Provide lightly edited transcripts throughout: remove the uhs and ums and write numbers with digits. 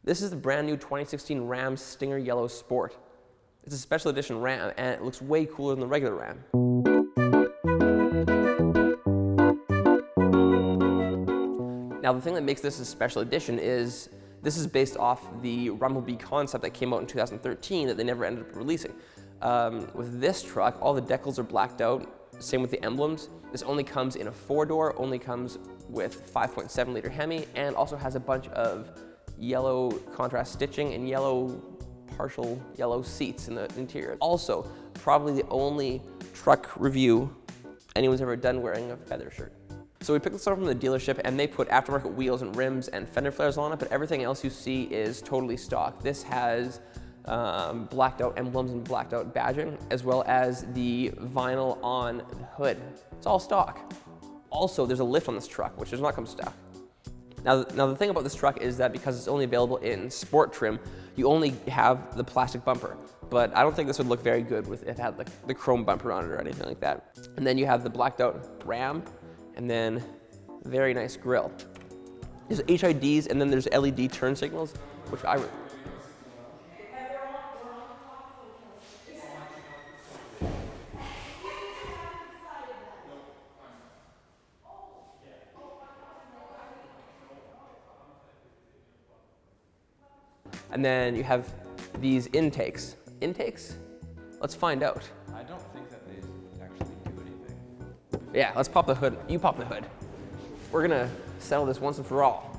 This is the brand new 2016 Ram Stinger Yellow Sport. It's a special edition Ram, and it looks way cooler than the regular Ram. Now, the thing that makes this a special edition is this is based off the Rumblebee concept that came out in 2013 that they never ended up releasing. With this truck, all the decals are blacked out, same with the emblems. This only comes in a 4-door, only comes with 5.7 liter Hemi, and also has a bunch of yellow contrast stitching and partial yellow seats in the interior. Also, probably the only truck review anyone's ever done wearing a feather shirt. So we picked this up from the dealership, and they put aftermarket wheels and rims and fender flares on it, but everything else you see is totally stock. This has blacked out emblems and blacked out badging, as well as the vinyl on the hood. It's all stock. Also, there's a lift on this truck, which does not come stock. Now the thing about this truck is that because it's only available in sport trim, you only have the plastic bumper. But I don't think this would look very good if it had the chrome bumper on it or anything like that. And then you have the blacked out Ram, and then very nice grille. There's HIDs, and then there's LED turn signals, which I really... And then you have these intakes. Intakes? Let's find out. I don't think that they actually do anything. Yeah, let's pop the hood. You pop the hood. We're gonna settle this once and for all.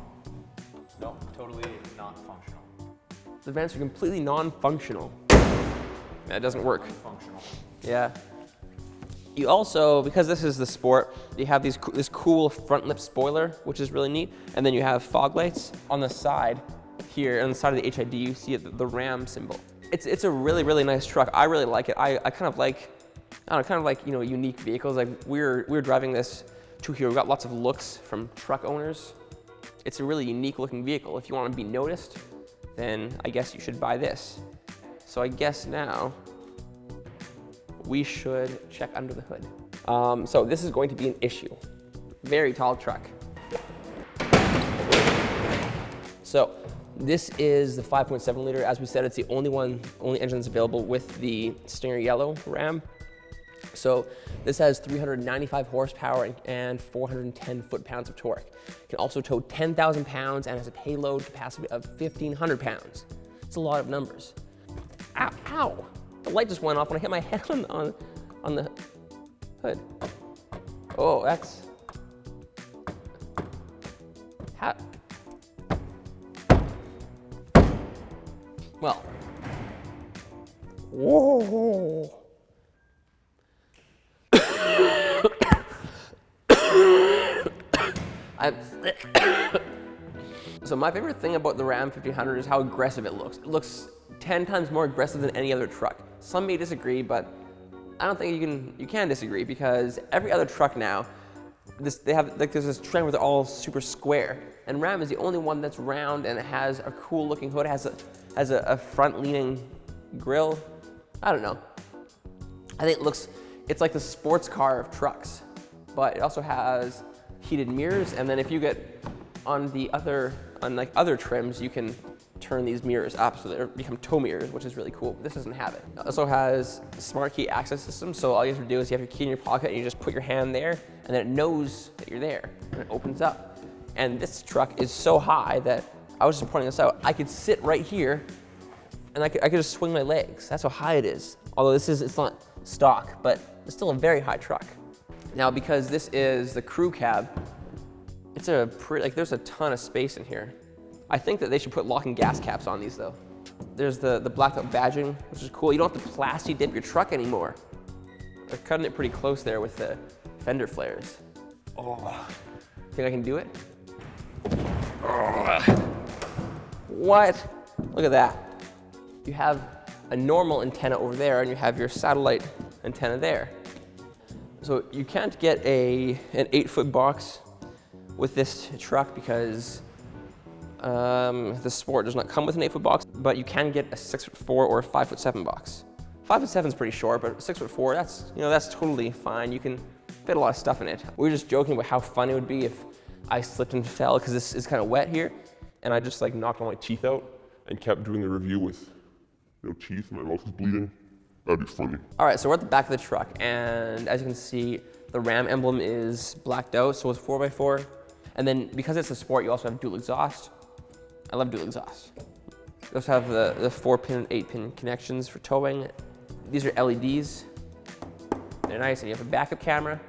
No, totally not functional. The vents are completely non-functional. That doesn't work. Functional. Yeah. You also, because this is the Sport, you have this cool front lip spoiler, which is really neat. And then you have fog lights on the side. Here on the side of the HID, you see the Ram symbol. It's a really, really nice truck. I really like it. I kind of like, unique vehicles. Like we're driving this to here. We got lots of looks from truck owners. It's a really unique looking vehicle. If you want to be noticed, then I guess you should buy this. So I guess now we should check under the hood. So this is going to be an issue. Very tall truck. So this is the 5.7 liter. As we said, it's the only engine that's available with the Stinger Yellow Ram. So this has 395 horsepower and 410 foot-pounds of torque. It can also tow 10,000 pounds and has a payload capacity of 1,500 pounds. It's a lot of numbers. Ow, ow. The light just went off when I hit my head on the hood. Oh, that's... How? Well, whoa. So my favorite thing about the Ram 1500 is how aggressive it looks. It looks 10 times more aggressive than any other truck. Some may disagree, but I don't think you can disagree, because every other truck now, there's this trend where they're all super square, and Ram is the only one that's round, and it has a cool looking hood. It has a front leaning grille. I don't know. I think it's like the sports car of trucks, but it also has heated mirrors, and then if you get on other trims, you can turn these mirrors up so they become tow mirrors, which is really cool. This doesn't have it. It also has a smart key access system, so all you have to do is you have your key in your pocket and you just put your hand there, and then it knows that you're there, and it opens up. And this truck is so high that, I was just pointing this out, I could sit right here and I could just swing my legs. That's how high it is. Although it's not stock, but it's still a very high truck. Now, because this is the crew cab, it's there's a ton of space in here. I think that they should put locking gas caps on these though. There's the blacked out badging, which is cool. You don't have to plasti dip your truck anymore. They're cutting it pretty close there with the fender flares. Oh, think I can do it? What? Look at that. You have a normal antenna over there, and you have your satellite antenna there. So you can't get an 8-foot box with this truck because the Sport does not come with an 8-foot box, but you can get a 6'4" or a 5'7" box. 5'7" is pretty short, but 6'4", that's totally fine. You can fit a lot of stuff in it. We were just joking about how fun it would be if I slipped and fell, because this is kind of wet here. and I just like knocked all my teeth out and kept doing the review with no teeth, my mouth is bleeding, that'd be funny. All right, so we're at the back of the truck, and as you can see, the Ram emblem is blacked out, so it's 4x4. And then because it's a sport, you also have dual exhaust. I love dual exhaust. You also have the 4-pin, 8-pin connections for towing. These are LEDs. They're nice, and you have a backup camera.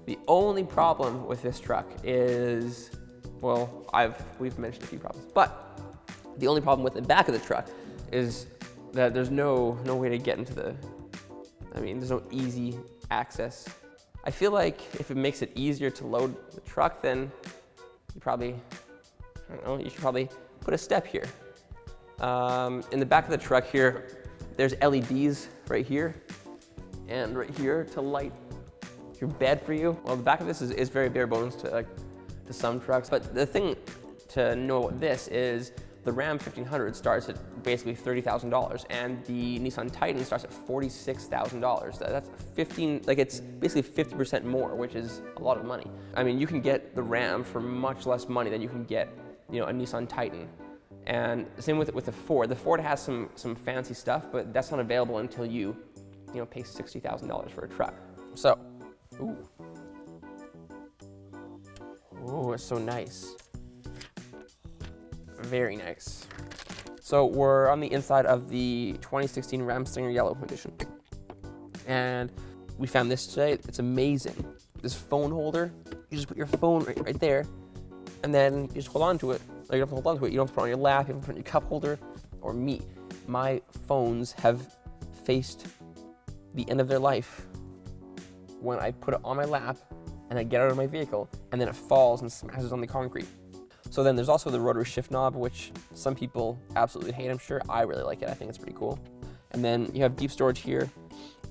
The only problem with this truck is, well, we've mentioned a few problems, but the only problem with the back of the truck is that there's no way to get into there's no easy access. I feel like if it makes it easier to load the truck, then you should probably put a step here. In the back of the truck here, there's LEDs right here and right here to light your bed for you. Well, the back of this is very bare bones to some trucks, but the thing to know about this is the Ram 1500 starts at basically $30,000, and the Nissan Titan starts at $46,000. That's it's basically 50% more, which is a lot of money. I mean, you can get the Ram for much less money than you can get, a Nissan Titan. And same with the Ford. The Ford has some fancy stuff, but that's not available until you pay $60,000 for a truck. So, ooh, it's so nice. Very nice. So we're on the inside of the 2016 Ram Stinger Yellow edition. And we found this today. It's amazing. This phone holder, you just put your phone right there, and then you just hold on to it. Like, you don't have to hold on to it. You don't have to put it on your lap, you don't have to put it in your cup holder. Or me, my phones have faced the end of their life when I put it on my lap and I get out of my vehicle, and then it falls and smashes on the concrete. So then there's also the rotary shift knob, which some people absolutely hate, I'm sure. I really like it. I think it's pretty cool. And then you have deep storage here,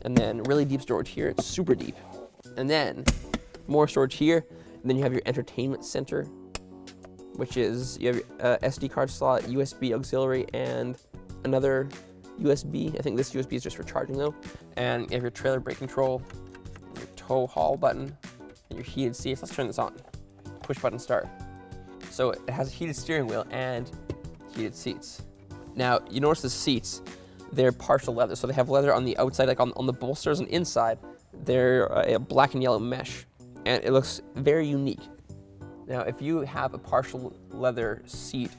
and then really deep storage here. It's super deep. And then more storage here, and then you have your entertainment center, which is, you have your SD card slot, USB auxiliary, and another USB. I think this USB is just for charging though. And you have your trailer brake control, your tow haul button, and your heated seats. Let's turn this on. Push button start. So it has a heated steering wheel and heated seats. Now, you notice the seats, they're partial leather. So they have leather on the outside, like on the bolsters, and inside, they're a black and yellow mesh. And it looks very unique. Now, if you have a partial leather seat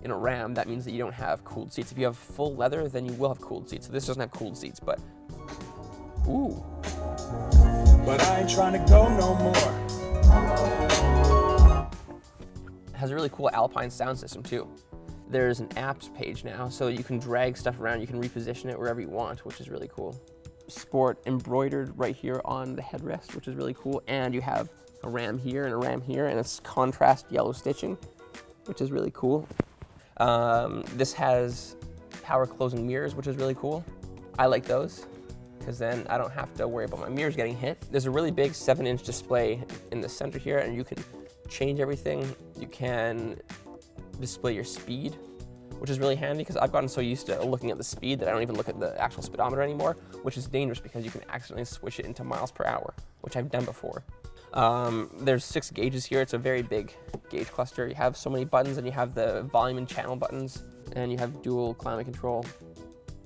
in a Ram, that means that you don't have cooled seats. If you have full leather, then you will have cooled seats. So this doesn't have cooled seats, but, ooh. But I ain't trying to go no more. It has a really cool Alpine sound system too. There's an apps page now, so you can drag stuff around. You can reposition it wherever you want, which is really cool. Sport embroidered right here on the headrest, which is really cool. And you have a Ram here and a Ram here, and it's contrast yellow stitching, which is really cool. This has power closing mirrors, which is really cool. I like those, because then I don't have to worry about my mirrors getting hit. There's a really big 7-inch display in the center here, and you can change everything. You can display your speed, which is really handy, because I've gotten so used to looking at the speed that I don't even look at the actual speedometer anymore, which is dangerous because you can accidentally switch it into miles per hour, which I've done before. There's 6 gauges here. It's a very big gauge cluster. You have so many buttons, and you have the volume and channel buttons, and you have dual climate control.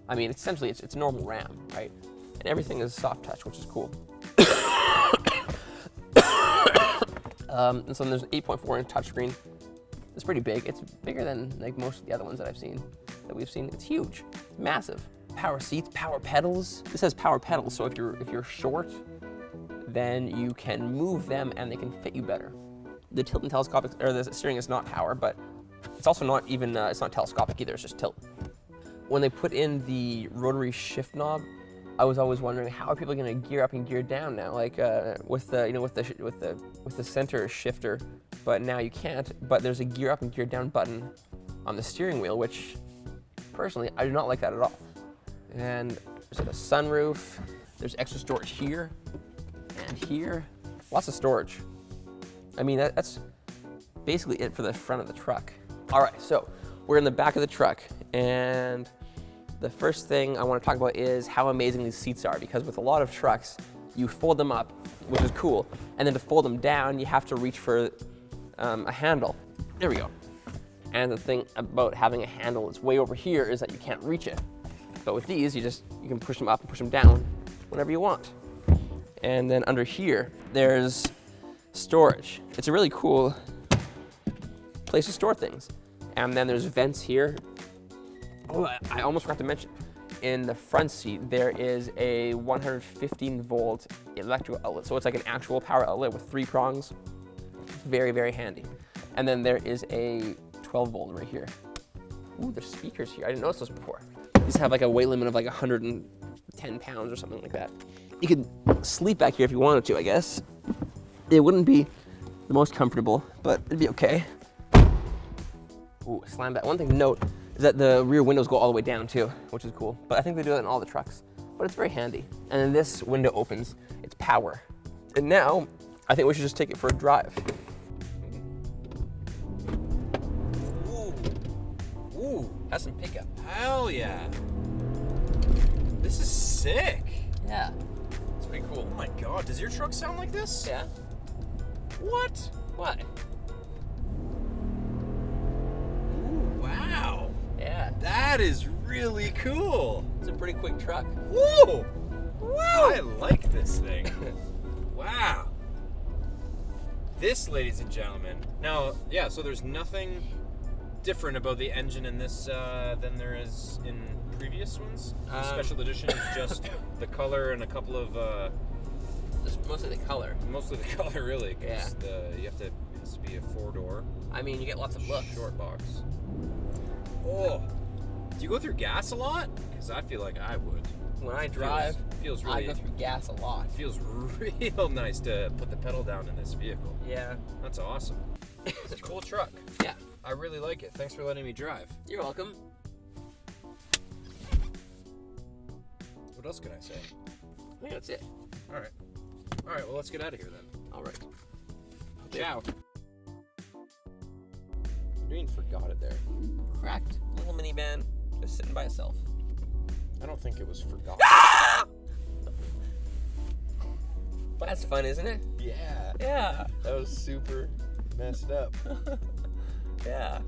I mean, essentially, it's a normal Ram, right? And everything is soft touch, which is cool. And so there's an 8.4-inch touchscreen. It's pretty big. It's bigger than like most of the other ones that we've seen. It's huge, massive. Power seats, power pedals. This has power pedals, so if you're short, then you can move them and they can fit you better. The tilt and telescopic, or the steering is not power, but it's also not even, it's not telescopic either, it's just tilt. When they put in the rotary shift knob, I was always wondering, how are people going to gear up and gear down now? Like with the center shifter, but now you can't. But there's a gear up and gear down button on the steering wheel, which personally I do not like that at all. And there's a sunroof. There's extra storage here and here. Lots of storage. I mean, that's basically it for the front of the truck. All right, so we're in the back of the truck, and the first thing I want to talk about is how amazing these seats are, because with a lot of trucks, you fold them up, which is cool, and then to fold them down, you have to reach for a handle. There we go. And the thing about having a handle that's way over here is that you can't reach it. But with these, you can push them up and push them down whenever you want. And then under here, there's storage. It's a really cool place to store things. And then there's vents here. Oh, I almost forgot to mention, in the front seat, there is a 115 volt electrical outlet. So it's like an actual power outlet with 3 prongs. Very, very handy. And then there is a 12 volt right here. Ooh, there's speakers here. I didn't notice those before. These have like a weight limit of like 110 pounds or something like that. You could sleep back here if you wanted to, I guess. It wouldn't be the most comfortable, but it'd be okay. Ooh, slam that. One thing to note is that the rear windows go all the way down too, which is cool. But I think they do that in all the trucks, but it's very handy. And then this window opens, it's power. And now, I think we should just take it for a drive. Ooh, Has some pickup. hell yeah. This is sick. Yeah, it's pretty cool. Oh my god, does your truck sound like this? Yeah, What? why? Ooh, wow. Yeah, That is really cool. it's a pretty quick truck. Woo! Wow. I like this thing. Wow. This, ladies and gentlemen. Now, yeah, so there's nothing different about the engine in this than there is in previous ones. The special edition is just the color and a couple of Just mostly the color. mostly the color, really, because Yeah. it has to be a 4-door I mean, you get lots of looks. short box. Oh, do you go through gas a lot? Because I feel like I would. When I drive, Feels I really go through gas a lot. feels real nice to put the pedal down in this vehicle. Yeah. That's awesome. It's a cool truck. Yeah. I really like it. Thanks for letting me drive. You're welcome. What else can I say? I think that's it. All right. All right. Well, let's get out of here then. All right. Ciao. I even forgot it there. Cracked little minivan, just sitting by itself. I don't think it was forgotten. But that's fun, isn't it? Yeah. Yeah. That was super messed up. Yeah.